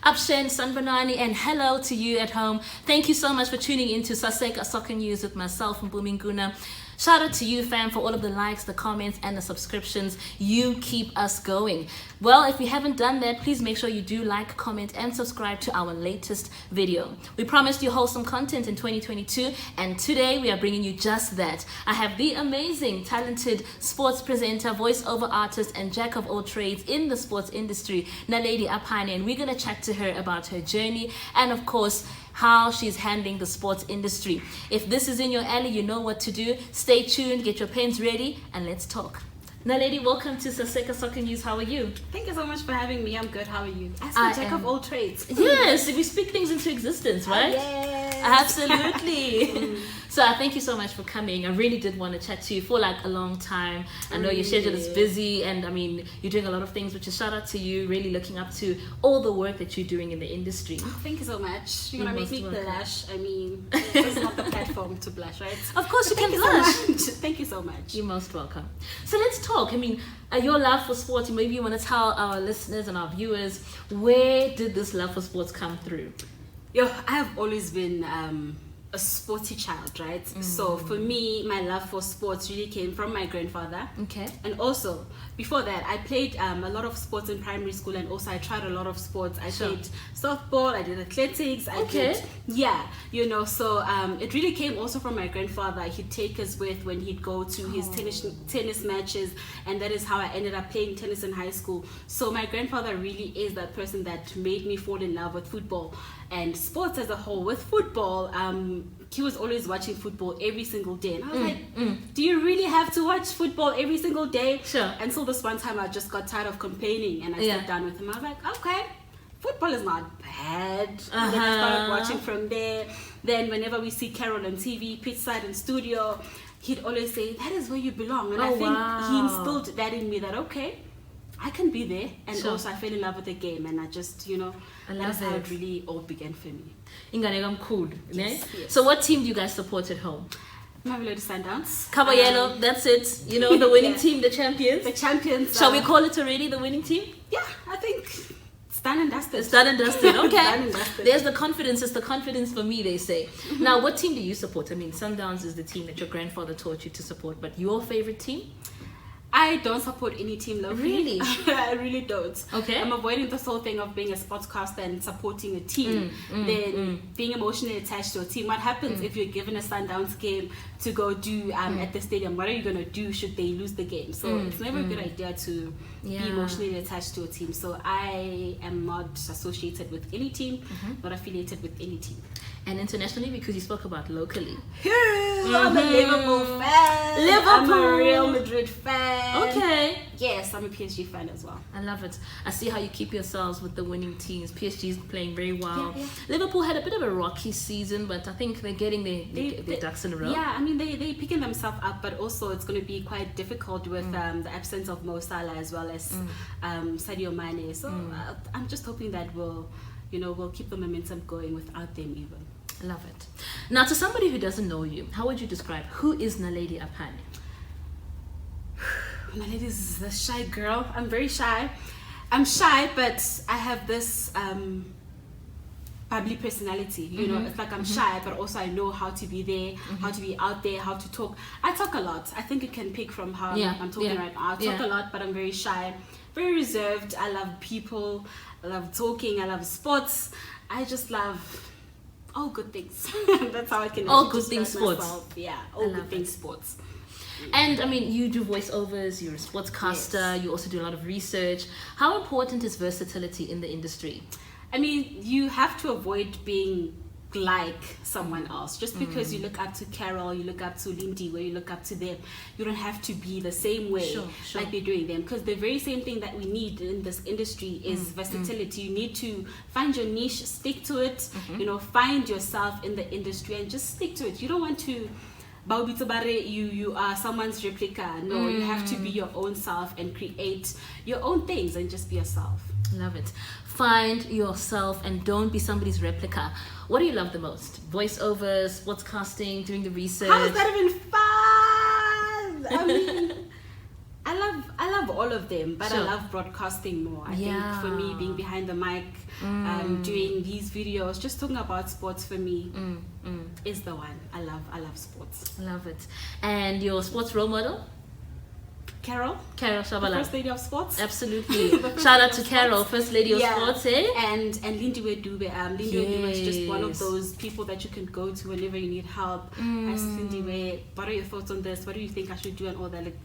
Aphane, Sanbanani, and hello to you at home. Thank you so much for tuning in to SportsCasters Soccer News with myself and Buminguna. Shout out to you, fam, for all of the likes, the comments, and the subscriptions. You keep us going. Well, if you haven't done that, please make sure you do like, comment, and subscribe to our latest video. We promised you wholesome content in 2022, and today we are bringing you just that. I have the amazing, talented sports presenter, voiceover artist, and jack of all trades in the sports industry, Naledi Aphane, and we're going to chat to her about her journey and, of course, how she's handling the sports industry. If this is in your alley, you know what to do. Stay tuned, get your pens ready, and let's talk. Naledi, welcome to SportsCasters Soccer News. How are you? Thank you so much for having me. I'm good. How are you? As the jack of all trades. Yes, we speak things into existence, right? Yes. Absolutely. So thank you so much for coming. I really did want to chat to you for like a long time. I know your schedule is busy, and I mean, you're doing a lot of things, which is shout out to you, really looking up to all the work that you're doing in the industry. Thank you so much. You're going to make me blush. I mean, this is not the platform to blush, right? Of course, you can blush. Thank you so much. You're most welcome. So let's talk. I mean, your love for sports, maybe you want to tell our listeners and our viewers, where did this love for sports come through? I have always been a sporty child, right? So for me, my love for sports really came from my grandfather. Okay. And also, before that, I played a lot of sports in primary school, and also I tried a lot of sports. I played softball, I did athletics, so it really came also from my grandfather. He'd take us when he'd go to his tennis matches, and that is how I ended up playing tennis in high school. So my grandfather really is that person that made me fall in love with football and sports as a whole. With football, he was always watching football every single day, and I was like, do you really have to watch football every single day? Sure. Until this one time I just got tired of complaining, and I sat down with him. I was like, okay, football is not bad. And then I started watching from there. Then whenever we see Carol on TV, pitchside and studio, he'd always say, that is where you belong. And I think he instilled that in me, that okay, I can be there. And also I fell in love with the game, and I just, that's how it really all began for me. Cool. Yes. So what team do you guys support at home? Naledi Sundowns. Cover yellow, that's it. The winning team, the champions. The champions. Shall we call it already the winning team? Yeah, I think it's done and dusted. It's done and dusted, okay. Done and dusted. There's the confidence. It's the confidence for me, they say. Now, what team do you support? I mean, Sundowns is the team that your grandfather taught you to support, but your favorite team? I don't support any team locally. Really? I really don't. Okay. I'm avoiding this whole thing of being a sportscaster and supporting a team, being emotionally attached to a team. What happens if you're given a Sundowns game to go do at the stadium? What are you going to do should they lose the game? So it's never a good idea to be emotionally attached to a team. So I am not associated with any team, not affiliated with any team. And internationally, because you spoke about locally. I'm a Liverpool fan. I'm a Real Madrid fan. Okay. Yes, I'm a PSG fan as well. I love it. I see how you keep yourselves with the winning teams. PSG is playing very well. Yeah. Liverpool had a bit of a rocky season, but I think they're getting their ducks in a row. Yeah, I mean, they're picking themselves up, but also it's going to be quite difficult with the absence of Mo Salah as well as Sadio Mane. So I'm just hoping that we'll keep the momentum going without them even. I love it. Now, to somebody who doesn't know you, how would you describe who is Naledi Aphane? Naledi is a shy girl. I'm very shy. I'm shy, but I have this bubbly personality. It's like I'm shy, but also I know how to be there, how to be out there, how to talk. I talk a lot. I think you can pick from how I'm talking right now. I talk a lot, but I'm very shy, very reserved. I love people. I love talking. I love sports. I just love all good things. That's how I can all good things sports. Yeah, all good things sports. And I mean, you do voiceovers, you're a sportscaster, you also do a lot of research. How important is versatility in the industry? I mean, you have to avoid being like someone else. Just because you look up to Carol, you look up to Lindy, where you look up to them, you don't have to be the same way like they're doing them. Because the very same thing that we need in this industry is versatility. You need to find your niche, stick to it, find yourself in the industry and just stick to it. You don't want to you are someone's replica. No, you have to be your own self and create your own things and just be yourself. Love it. Find yourself and don't be somebody's replica. What do you love the most? Voiceovers, sportscasting, doing the research? How is that even fun? I mean, I love love all of them, but Sure. I love broadcasting more. I Yeah. think for me, being behind the mic, doing these videos, just talking about sports for me is the one. I love sports. Love it. And your sports role model? Carol Shabala. First Lady of Sports. Absolutely. The First Shout Lady out of to Sports. Carol, First Lady of Yeah. Sports, eh? And Lindy Wedube. Lindy Wedube is just one of Yes. those people that you can go to whenever you need help. Ask Lindy, what are your thoughts on this? What do you think I should do and all that? Like,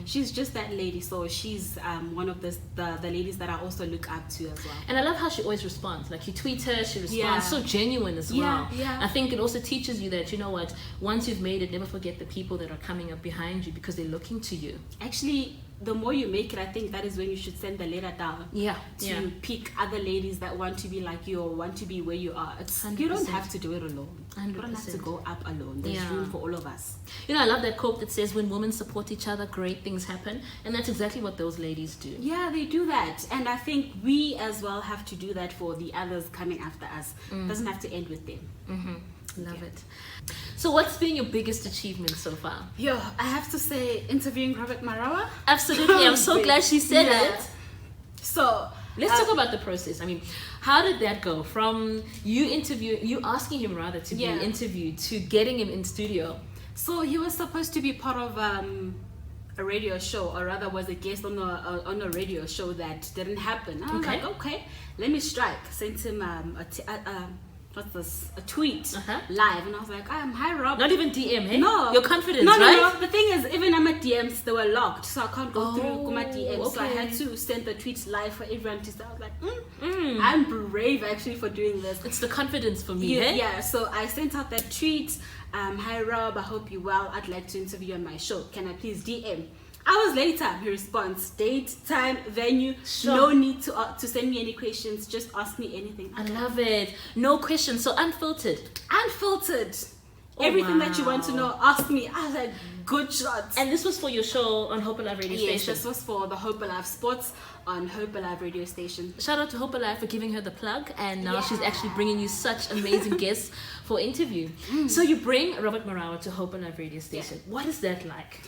she's just that lady. So she's one of the ladies that I also look up to as well. And I love how she always responds. Like, you tweet her, she responds. Yeah. So genuine as Yeah, well. yeah. I think it also teaches you that, you know what, once you've made it, never forget the people that are coming up behind you because they're looking to you. Actually, the more you make it, I think that is when you should send the letter down. Yeah. To pick other ladies that want to be like you or want to be where you are. You 100%. don't have to do it alone. You don't have to 100%. go up alone. There's Yeah. room for all of us. You know, I love that quote that says, when women support each other, great things happen. And that's exactly what those ladies do. Yeah, they do that. And I think we as well have to do that for the others coming after us. It doesn't have to end with them. Love it. So what's been your biggest achievement so far? Yo, I have to say, interviewing Robert Marawa. Absolutely. I'm so glad she said Yeah. it. So, Let's talk about the process. I mean, how did that go from you asking him rather to Yeah. be interviewed to getting him in studio? So he was supposed to be part of a radio show, or rather was a guest on a radio show that didn't happen. I was Okay. like, okay, let me strike. Sent him a tweet live, and I was like, hi Rob. Not even DM, hey? No. Your confidence, no, right? No. The thing is, even on my DMs, they were locked, so I can't go through my DMs. So I okay. had to send the tweets live for everyone to see. I was like, I'm brave actually for doing this. It's the confidence for me, eh? Yeah, so I sent out that tweet. Hi Rob, I hope you're well. I'd like to interview you on my show. Can I please DM? Hours later, he responds, date, time, venue. Sure. No need to send me any questions. Just ask me anything. I love it. No questions, so unfiltered. Unfiltered. Oh, Everything that you want to wow. know, ask me. I was like, good shot. And this was for your show on Hope Alive Radio Yes, Station. this was for the Hope Alive Sports on Hope Alive Radio Station. Shout out to Hope Alive for giving her the plug, and now she's Yeah. actually bringing you such amazing guests for interview. So you bring Robert Marawa to Hope Alive Radio Station. What is that like?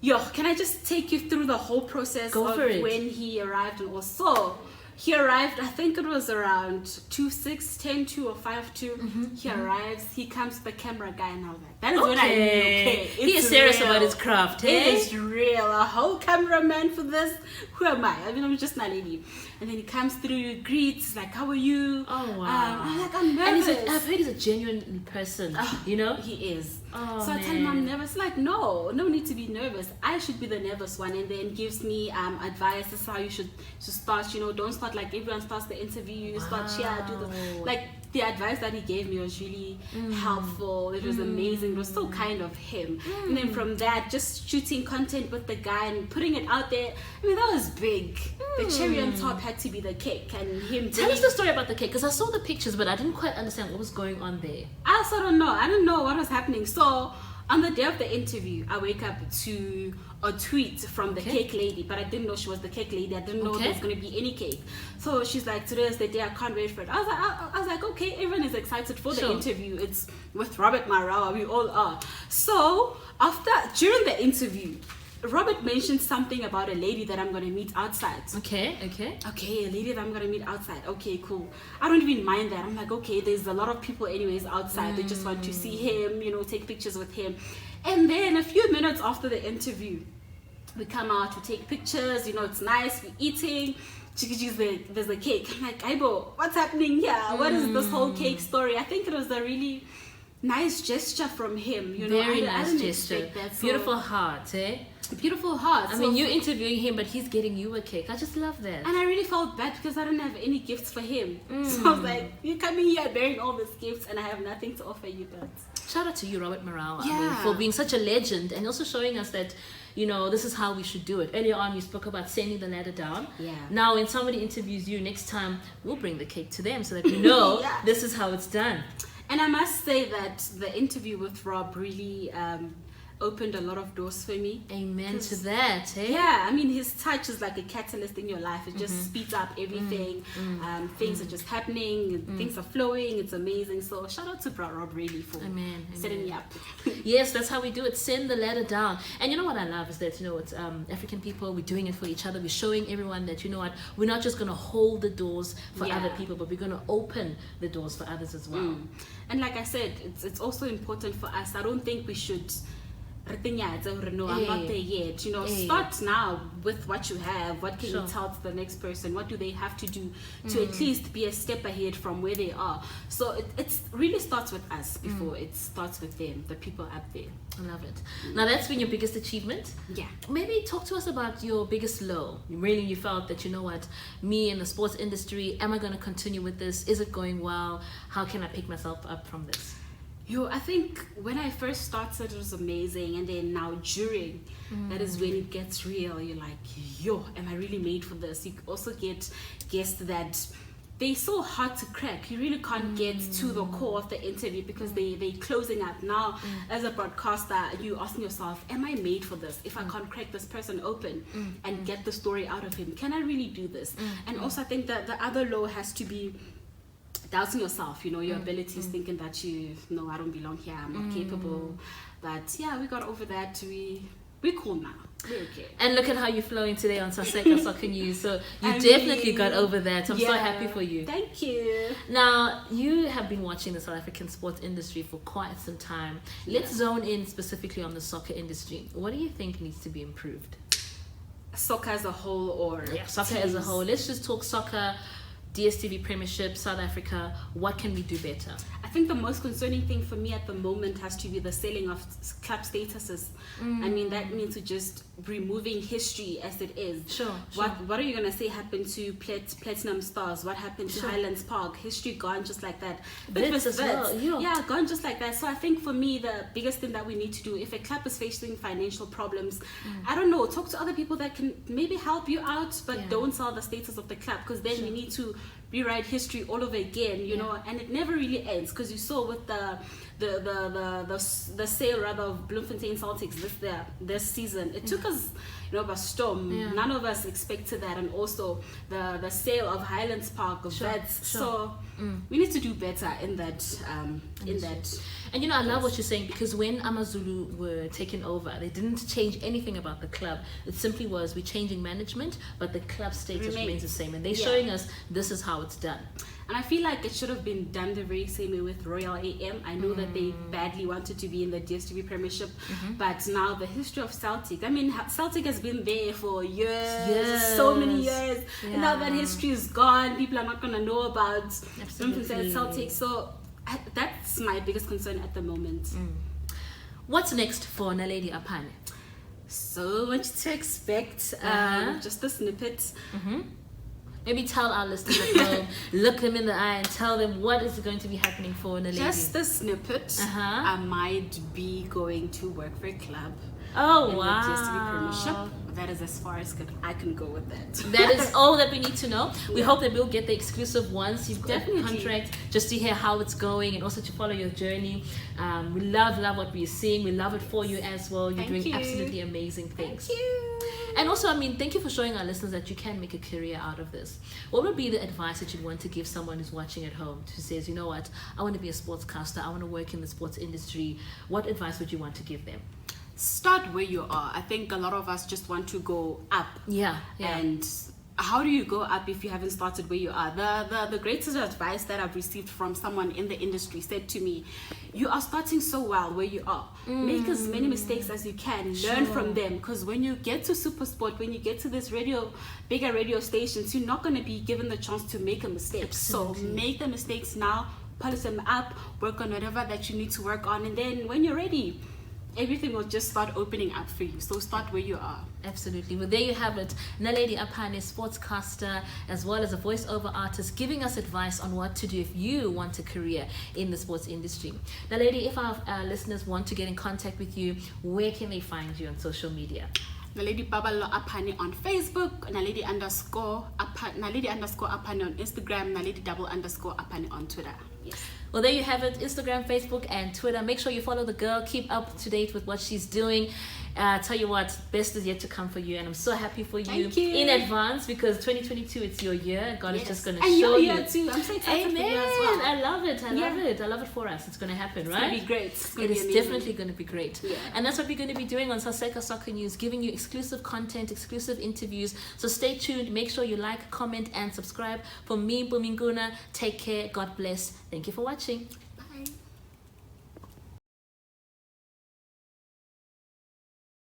Yo, can I just take you through the whole process Go of for it. when he arrived? And also, he arrived, I think it was around 2:06, 10:02 or 5:02. He arrives, he comes to the camera guy, and I was like, that is when I knew, okay, He is it's serious real. about his craft, It hey? is real. A whole cameraman for this. Who am I? I mean, I'm just Naledi. And then he comes through, greets, like, how are you? Oh, wow. I'm like, I'm And nervous. I've heard he's a genuine person, you know? He is. Oh, So I tell him I'm man. nervous. Like, no need to be nervous. I should be the nervous one. And then gives me advice. This is how you should start. You know, don't start like everyone starts the interview. You start here, do the Wow. like. The advice that he gave me was really helpful. It was amazing. It was so kind of him. And then from that, just shooting content with the guy and putting it out there. I mean, that was big. The cherry on top had to be the cake, and him. Tell us the story about the cake, because I saw the pictures, but I didn't quite understand what was going on there. I also don't know. I didn't know what was happening. So on the day of the interview, I wake up to a tweet from the cake lady, but I didn't know she was the cake lady. I didn't know there was going to be any cake. So she's like, today is the day. I can't wait for it. I was like, okay, everyone is excited for the interview. It's with Robert Marawa. We all are. So during the interview, Robert mentioned something about a lady that I'm going to meet outside. Okay, Okay, a lady that I'm going to meet outside. Okay, cool. I don't even mind that. I'm like, okay, there's a lot of people anyways outside. They just want to see him, you know, take pictures with him. And then a few minutes after the interview, we come out, we take pictures, you know, it's nice, we're eating. There's a cake. I'm like, Aibo, what's happening here? What is this whole cake story? I think it was a really nice gesture from him. You know, very I nice didn't gesture. expect that. So, Beautiful heart, eh? beautiful heart. I mean, you're interviewing him, but he's getting you a cake. I just love that. And I really felt bad because I don't have any gifts for him. So I was like, you're coming here bearing all these gifts and I have nothing to offer you, but... Shout out to you, Robert Marawa, Yeah. for being such a legend and also showing us that, you know, this is how we should do it. Earlier on, you spoke about sending the ladder down. Yeah. Now, when somebody interviews you, next time, we'll bring the cake to them so that we know this is how it's done. And I must say that the interview with Rob really opened a lot of doors for me. Amen to that. Hey? Yeah, I mean, his touch is like a catalyst in your life. It just speeds up everything. Things are just happening. Things are flowing. It's amazing. So shout out to Bro Rob really for setting me up. Yes, that's how we do it. Send the ladder down. And you know what I love is that, you know, it's African people, we're doing it for each other. We're showing everyone that, you know what, we're not just going to hold the doors for other people, but we're going to open the doors for others as well. And like I said, it's also important for us. I don't think we should no, I'm not there yet. You know, start now with what you have. What can you tell to the next person? What do they have to do to at least be a step ahead from where they are? So it really starts with us before it starts with them, the people up there. I love it. Now that's been your biggest achievement. Yeah. Maybe talk to us about your biggest low. Really, you felt that, you know what, me in the sports industry, am I going to continue with this? Is it going well? How can I pick myself up from this? I think when I first started, it was amazing, and then now during, that is when it gets real. You're like, am I really made for this? You also get guests that they're so hard to crack. You really can't get to the core of the interview because they're closing up. Now, as a broadcaster, you asking yourself, am I made for this? If I can't crack this person open and get the story out of him, can I really do this? And also, I think that the other low has to be doubting yourself, you know, your abilities, thinking that no, I don't belong here, I'm not capable. But yeah, we got over that. We're cool now. We're okay. And look at how you're flowing today on Saseka Soccer News. So you definitely got over that. I'm so happy for you. Thank you. Now, you have been watching the South African sports industry for quite some time. Let's zone in specifically on the soccer industry. What do you think needs to be improved? Soccer as a whole, or soccer as a whole. Let's just talk soccer. DStv Premiership, South Africa, what can we do better? I think the most concerning thing for me at the moment has to be the selling of club statuses. I mean, that means to just removing history as it is. Sure. What are you going to say happened to Platinum Stars? What happened to Highlands Park? History gone just like that. Yeah, gone just like that. So I think for me, the biggest thing that we need to do, if a club is facing financial problems, I don't know, talk to other people that can maybe help you out, but don't sell the status of the club, because then we need to rewrite history all over again, you know, and it never really ends, because you saw with the sale rather of Bloemfontein Celtics this season, it took us, you know, by storm. None of us expected that, and also the sale of Highlands Park of Vets. So we need to do better in that And you know, I love what you're saying, because when Amazulu were taken over, they didn't change anything about the club. It simply was, we're changing management, but the club status remains the same, and they're showing us this is how it's done. And I feel like it should have been done the very same way with Royal AM. I know that they badly wanted to be in the DStv Premiership, but now the history of Celtic, I mean, Celtic has been there for years, so many years, and now that history is gone, people are not going to know about Celtic. So that's my biggest concern at the moment. What's next for Naledi Aphane? So what to expect, just a snippet. Maybe tell our listeners at home, look them in the eye and tell them what is going to be happening for Naledi. Just a snippet. I might be going to work for a club. Oh, wow. DStv Premiership. That is as far as I can go with that. That is all that we need to know. We hope that we'll get the exclusive once you've got the contract, just to hear how it's going and also to follow your journey. We love what we're seeing. We love it for you as well. You're doing absolutely amazing things. Thank you. And also, I mean, thank you for showing our listeners that you can make a career out of this. What would be the advice that you'd want to give someone who's watching at home, who says, you know what, I want to be a sportscaster, I want to work in the sports industry? What advice would you want to give them? Start where you are. I think a lot of us just want to go up. And how do you go up if you haven't started where you are? The greatest advice that I've received from someone in the industry said to me, you are starting so well where you are. Make as many mistakes as you can. Learn from them, because when you get to Supersport, when you get to this bigger radio stations, you're not going to be given the chance to make a mistake. So make the mistakes now, polish them up, work on whatever that you need to work on, and then when you're ready, everything will just start opening up for you. So start where you are. Absolutely. Well, there you have it. Naledi Aphane, sportscaster, as well as a voiceover artist, giving us advice on what to do if you want a career in the sports industry. Naledi, if our listeners want to get in contact with you, where can they find you on social media? Naledi Babalo Aphane on Facebook, Naledi _Aphane on Instagram, Naledi _Aphane on Twitter. Yes. Well, there you have it. Instagram, Facebook, and Twitter. Make sure you follow the girl. Keep up to date with what she's doing. Tell you what, best is yet to come for you, and I'm so happy for you, in advance, because 2022, it's your year. God is just going to show you. And too. I'm so excited for you as well. I love it. I love it. I love it for us. It's going to happen, right? It's going to be great. It is definitely going to be great. Yeah. And that's what we're going to be doing on Saseka Soccer News, giving you exclusive content, exclusive interviews. So stay tuned. Make sure you like, comment, and subscribe. For me, Buminguna, take care. God bless. Thank you for watching.